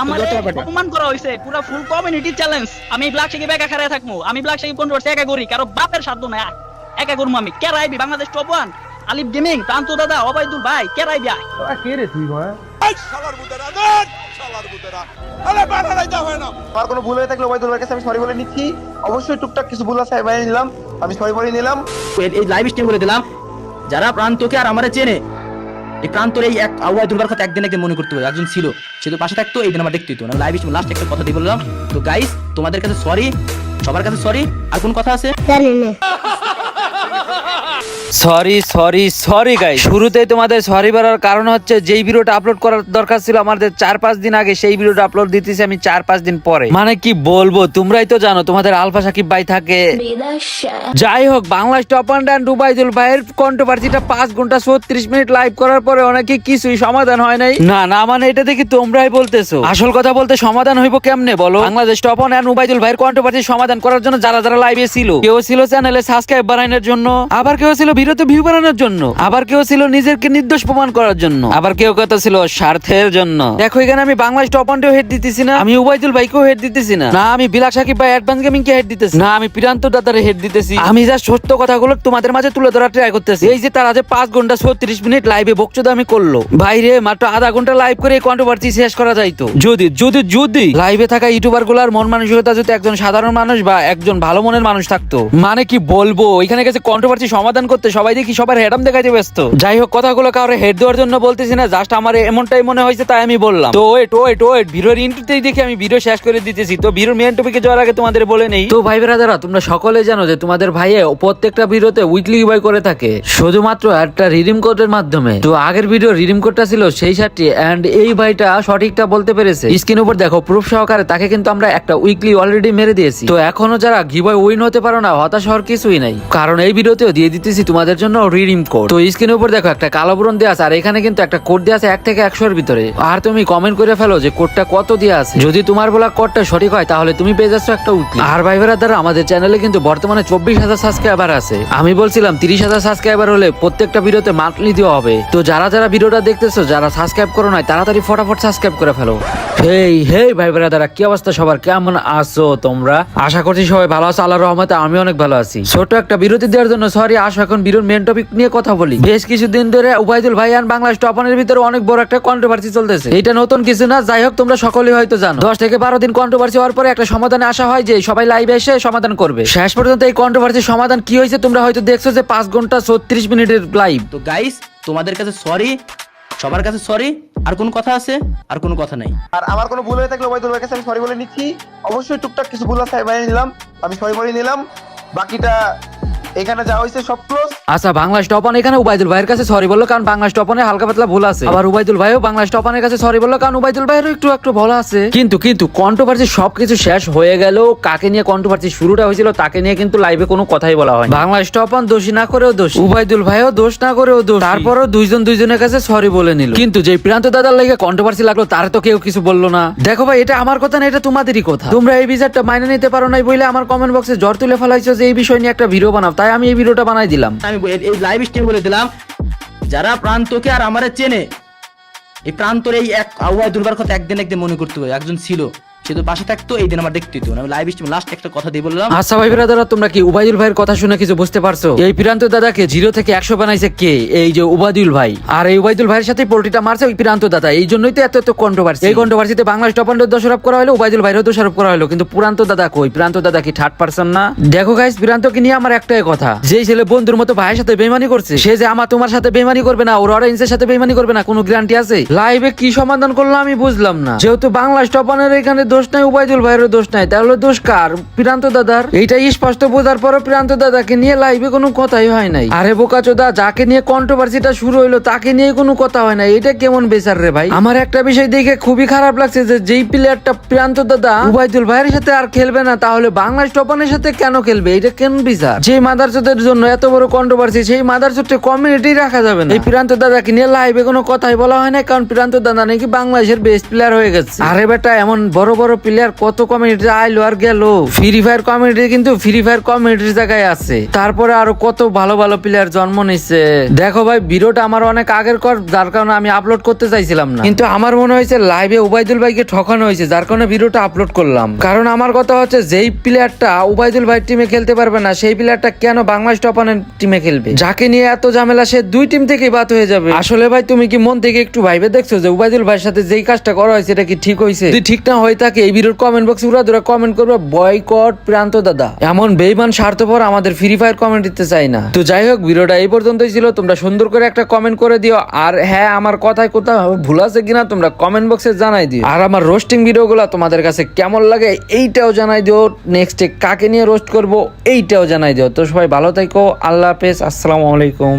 আমার অপমান করা হয়েছে পুরো ফুল কমিউনিটি চ্যালেঞ্জ। আমি ব্ল্যাক সাকিব একা খারায় থাকবো, আমি ব্ল্যাক সাকিব কন্ট্রোভার্সি একা করি, কারো বাপের সাধ্য নাই একা করবো আমি। কে রাইবি বাংলাদেশ টপ ওয়ান, আলিফ গেমিং, প্রান্ত দাদা, ওবাইদুল ভাই, কে রাইবি আয় কে রে তুই ভাই? আমার কোনো ভুল হয়ে থাকলে ওবাইদুল ভাইয়ের কাছে আমি সরি বলে নিচ্ছি। অবশ্যই টুকটাক কিছু ভুল আছে মেনে নিলাম, আমি সরি বলে নিলাম। এই লাইভ স্ট্রিম করে দিলাম, যারা প্রান্তকে আর আমারে চেনে, এই প্রান্তর এই এক ওবাইদুল ভাইয়ের কথা একদিন একদিন মনে করতে হবে, একজন ছিল সে তো পাশে থাকতো, এই দিন আমার দেখতে হতো না। লাইভ স্ট্রিম লাস্ট একটা কথা দিয়ে বললাম। তো গাইস তোমাদের কাছে সরি, সবার কাছে সরি। আর কোন কথা আছে? সরি সরি সরি গাইস, শুরুতেই তোমাদের সরি বলার কারণ হচ্ছে যেই ভিডিওটা আপলোড করার দরকার ছিল আমাদের 4-5 দিন আগে, সেই ভিডিওটা আপলোড দিতেছি আমি 4-5 দিন পরে। মানে কি বলবো, তোমরাই তো জানো তোমাদের আলফা সাকিব ভাই থাকে। যাই হোক, বাংলাদেশ টপ অ্যান্ড ওবাইদুল ভাইয়ের কন্ট্রোভার্সিটা 5 ঘন্টা 36 মিনিট লাইভ করার পরে অনেকে কিছুই সমাধান হয় নাই। না না, মানে এটা দেখি তোমরাই বলতেছো, আসল কথা বলতে সমাধান হইব কেমনে বলো? বাংলাদেশ টপ অ্যান্ড ওবাইদুল ভাইয়ের কন্ট্রোভার্সি সমাধান করার জন্য যারা যারা লাইভে ছিল, কেউ ছিল চ্যানেলে সাবস্ক্রাইব বাড়ানোর জন্য, আবার কেউ ছিল ভিডিওতে ভিউ বাড়ানোর জন্য, আবার কেউ ছিল নিজেকে নির্দোষ প্রমাণ করার জন্য, আবার কেউ কথা ছিল স্বার্থের জন্য। দেখো এখানে আমি বাংলাদেশ টপ অ্যান্ডেও হেড দিতেছি না, আমি ওবাইদুল ভাইকেও হেড দিতেছি না, না আমি বিলাস সাকিব ভাই অ্যাডভান্স গেমিং কে হেড দিতেছি না, আমি প্রান্ত দাদারে হেড দিতেছি। আমি যা সত্য কথাগুলো তোমাদের মাঝে তুলে ধরার ট্রাই করতেছি। এই যে তারা যে 5 ঘন্টা 36 মিনিট লাইভে বকচোদা আমি করলো, বাইরে মাত্র আধা ঘন্টা লাইভ করে কন্ট্রোভার্সি শেষ করা যাইতো যদি যদি যদি লাইভে থাকা ইউটিউবার গুলার মন মানসিকতা যদি একজন সাধারণ মানুষ বা একজন ভালো মনের মানুষ থাকতো। মানে কি বলবো, এখানে গেছে কন্ট্রোভার্সি সমাধান করতে, সবাই দেখি সবার হেডাম দেখাইতে ব্যস্ত। যাই হোক, কথাগুলো কাউরে হেড দেওয়ার জন্য বলতেছি না, জাস্ট আমার এমনটাই মনে হয়েছে তাই আমি বললাম। তো ওয়েট ভিডিওর ইন্ট্রোতেই দেখি আমি ভিডিও শেষ করে দিতেছি। তো ভিডিওর মেইন টপিকে যাওয়ার আগে তোমাদের বলে নেই, তো ভাই ব্রাদাররা তোমরা সকলে জানো যে তোমাদের ভাইয়ে প্রত্যেকটা ভিডিওতে উইকলি গিভঅ্যাওয়ে করে থাকে, শুধুমাত্র একটা রিডিম কোডের মাধ্যমে। তো আগের ভিডিও রিডিম কোডটা ছিল সেই শার্টটি, এন্ড এই ভাইটা সঠিকটা বলতে পেরেছে। স্ক্রিন উপর দেখো প্রুফ সহকারে, তাকে কিন্তু আমরা একটা উইকলি অলরেডি মেরে দিয়েছি। তো এখনো যারা গিভঅ্যাওয়ে উইন হতে পারো না, হতাশ হওয়ার কিছুই নাই, কারণ এই ভিডিওতেও দিয়ে দিতেছি তোমাদের জন্য রিডিম কোড। তো স্ক্রিনের উপর দেখো একটা কালো বরণ দেওয়া আছে, আর এখানে কিন্তু একটা কোড দেওয়া আছে 1 থেকে 100 এর ভিতরে। আর তুমি কমেন্ট করে ফেলো যে কোডটা কত দেওয়া আছে, যদি তোমার বলা কোডটা সঠিক হয় তাহলে তুমি পেয়ে যাচ্ছ একটা উইকলি। আর ভাই ব্রাদাররা আমাদের চ্যানেলে কিন্তু বর্তমানে 24,000 সাবস্ক্রাইবার আছে। আমি বলছিলাম 30,000 সাবস্ক্রাইবার হলে প্রত্যেকটা ভিডিওতে মান্থলি দেওয়া হবে। তো যারা যারা ভিডিওটা দেখতেছো, যারা সাবস্ক্রাইব করো নাই, তাড়াতাড়ি ফটাফট সাবস্ক্রাইব করে ফেলো। হেই ভাই ব্রাদাররা, কি অবস্থা সবার, কেমন আছো তোমরা? আশা করছি সবাই ভালো আছো, আল্লাহর রহমতে আমি অনেক ভালো আছি। ছোট একটা বিরতি দেওয়ার জন্য সরি, আসো এখন ভিডিওর মেইন টপিক নিয়ে কথা বলি। বেশ কিছুদিন ধরে ওবাইদুল ভাই আর বাংলাদেশ টপ অনের ভিতরে অনেক বড় একটা কন্ট্রোভার্সি চলতেছে। এটা নতুন কিছু না, যাই হোক তোমরা সকলেই হয়তো জানো। 10 থেকে 12 দিন কন্ট্রোভার্সি হওয়ার পরে একটা সমাধানে আসা হয় যে সবাই লাইভে এসে সমাধান করবে। শেষ পর্যন্ত এই কন্ট্রোভার্সির সমাধান কি হয়েছে তোমরা হয়তো দেখছো যে 5 ঘন্টা 36 মিনিটের লাইভ। তো গাইস তোমাদের কাছে সরি, সবার কাছে সরি। আর কোন কথা আছে? আর কোন কথা নাই। আর আমার কোনো ভুল হয়ে থাকলে ওবাইদুল ভাইয়ের কাছে আমি সরি বলে নিচ্ছি। অবশ্যই টুকটাক কিছু ভুল আছে মেনে নিলাম, আমি সরি বলে নিলাম। বাকিটা এখানে যা হয়েছে সব ক্লোজ। আচ্ছা, বাংলাদেশ টপ অন এখানে ওবাইদুল ভাইয়ের কাছে সরি বললো কারণ বাংলাদেশ টপ অনে হালকা পাতলা ভুল আছে। আবার ওবাইদুল ভাইও বাংলাদেশ টপ অনের কাছে সরি বললো কারণ ওবাইদুল ভাইয়েরও একটু ভুল আছে। কিন্তু কন্ট্রোভার্সি সবকিছু শেষ হয়ে গেল। কাকে নিয়ে কন্ট্রোভার্সি শুরুটা হয়েছিল তাকে নিয়ে কিন্তু লাইভে কোনো কথাই বলা হয়। বাংলাদেশ টপ অন দোষী না করেও দোষ, ওবাইদুল ভাইও দোষ না করেও দোষ, তারপরও দুইজনের কাছে সরি বলে নিল। কিন্তু যে প্রান্ত দাদার লাগে কন্ট্রোভার্সি লাগলো তার তো কেউ কিছু বললো না। দেখো ভাই, এটা আমার কথা না, এটা তোমাদেরই কথা। তোমরা এই বিচারটা মাইনে নিতে পারো নাই বলে আমার কমেন্ট বক্সে জ্বর তুলে ফেলাইছো যে এই বিষয় নিয়ে একটা ভিডিও বানাও, তাই আমি এই ভিডিওটা বানাই দিলাম। আমি এই লাইভ স্ট্রিম বলে দিলাম, যারা প্রান্তকে আর আমারে চেনে, এই প্রান্তর এই এক ওবাইদুল ভাইয়ের কথা একদিন একদিন মনে করতে হবে, একজন ছিল সে তো পাশে থাকতো, এই দিন আমার দেখতে হতো না। আমি লাইভ স্ট্রিম লাস্ট একটা কথা দিয়ে বললাম। আচ্ছা ভাই ব্রাদাররা, তোমরা কি ওবাইদুল ভাইয়ের কথা শুনে কিছু বুঝতে পারছো? এই প্রান্ত দাদাকে 0 থেকে 100 বানাইছে কে? এই যে ওবাইদুল ভাই। আর এই ওবাইদুল ভাইয়ের সাথে পোল্টিটা মারছে ওই প্রান্ত দাদা। এই জন্যই তো এত কন্ট্রোভার্সি। এই কন্ট্রোভার্সিতে বাংলাদেশ টপ অনের দোষারোপ করা হলো, ওবাইদুল ভাইয়েরও দোষারোপ করা হলো, কিন্তু প্রান্ত দাদা কই? প্রান্ত দাদা কি থার্ড পারসন না? দেখো গাইস, প্রান্তকে নিয়ে আমার একটাই কথা, যেই ছেলে বন্ধুর মতো ভাইয়ের সাথে বেইমানি করছে, সে যে আমার তোমার সাথে বেইমানি করবে না, ওর অরেঞ্জের সাথে বেইমানি করবে না, কোনো গ্যারান্টি আছে? লাইভে কি সমাধান করলো আমি বুঝলাম না। যেহেতু বাংলাদেশ টপ অনের এখানে দোষ নাই, ওবাইদুল ভাইয়ের দোষ নাই, তাহলে দোষ কার? প্রান্ত দাদার। এইটা স্পষ্ট বোঝার পরও প্রান্ত দাদাকে নিয়ে লাইভে কোনো কথাই হয় নাই। আরে বোকাচোদা, যাকে নিয়ে কন্ট্রোভার্সিটা শুরু হইলো তাকে নিয়ে কোনো কথা হয় না, এটা কেমন বেচার রে ভাই? আমার একটা বিষয় দেখে খুবই খারাপ লাগছে যে যেই প্লেয়ারটা প্রান্ত দাদা ওবাইদুল ভাইয়ের সাথে আর খেলবে না, তাহলে বাংলাদেশ টপ অনের সাথে কেন খেলবে? এটা কেন বিচার? যে মাদারচোদের জন্য এত বড় কন্ট্রোভার্সি, সেই মাদারচোদে কমিউনিটি রাখা যাবে না। এই প্রান্ত দাদাকে নিয়ে লাইভে কোনো কথাই বলা হয় না, কারণ প্রান্ত দাদা নাকি বাংলাদেশের বেস্ট প্লেয়ার হয়ে গেছে। আরে বেটা, এমন বড় বড় প্লেয়ার কত কমিউনিটি আইলো আর গেল। ফ্রি ফায়ার কমিউনিটি কিন্তু ফ্রি ফায়ার কমিউনিটির জায়গায় আছে, তারপরে আরো কত ভালো ভালো প্লেয়ার জন্ম নিচ্ছে। দেখো ভাই ভিডিওটা আমার অনেক আগের কর, যার কারণে আমি আপলোড করতে চাইছিলাম না, কিন্তু আমার মনে হয়েছে লাইভে উবাইদুল ভাইকে ঠকানো হয়েছে, যার কারণে ভিডিওটা আপলোড করলাম। কারণ আমার কথা হচ্ছে যেই প্লেয়ারটা উবাইদুল ভাই টিমে খেলতে পারবে না, সেই প্লেয়ারটা কেন বাংলাদেশ টপানের টিমে খেলবে? যাকে নিয়ে এত ঝামেলা সে দুই টিম থেকেই বাদ হয়ে যাবে। আসলে ভাই তুমি কি মন থেকে একটু ভাইবে দেখছো যে উবাইদুল ভাইয়ের সাথে যেই কাজটা করা হয়েছে এটা কি ঠিক হয়েছে? যদি ঠিক না হয়ে থাকে এই ভিডিওর কমেন্ট বক্সে পুরো ধরে কমেন্ট করবে বয়কট প্রান্ত দাদা। এমন বেইমান স্বার্থপর আমাদের ফ্রি ফায়ার কমেন্ট দিতে চাই না। তো যাই হোক ভিডিওটা এই পর্যন্তই ছিল, তোমরা সুন্দর করে একটা কমেন্ট করে দিও। আর হ্যাঁ, আমার কথায় কোথাও ভুল আছে কিনা তোমরা কমেন্ট বক্সে জানাই দিও। আর আমার রোস্টিং ভিডিওগুলো তোমাদের কাছে কেমন লাগে এইটাও জানাই দিও। নেক্সটে কাকে নিয়ে রোস্ট করব এইটাও জানাই দিও। তো সবাই ভালো থাকো, আল্লাহ হাফেজ, আসসালামু আলাইকুম।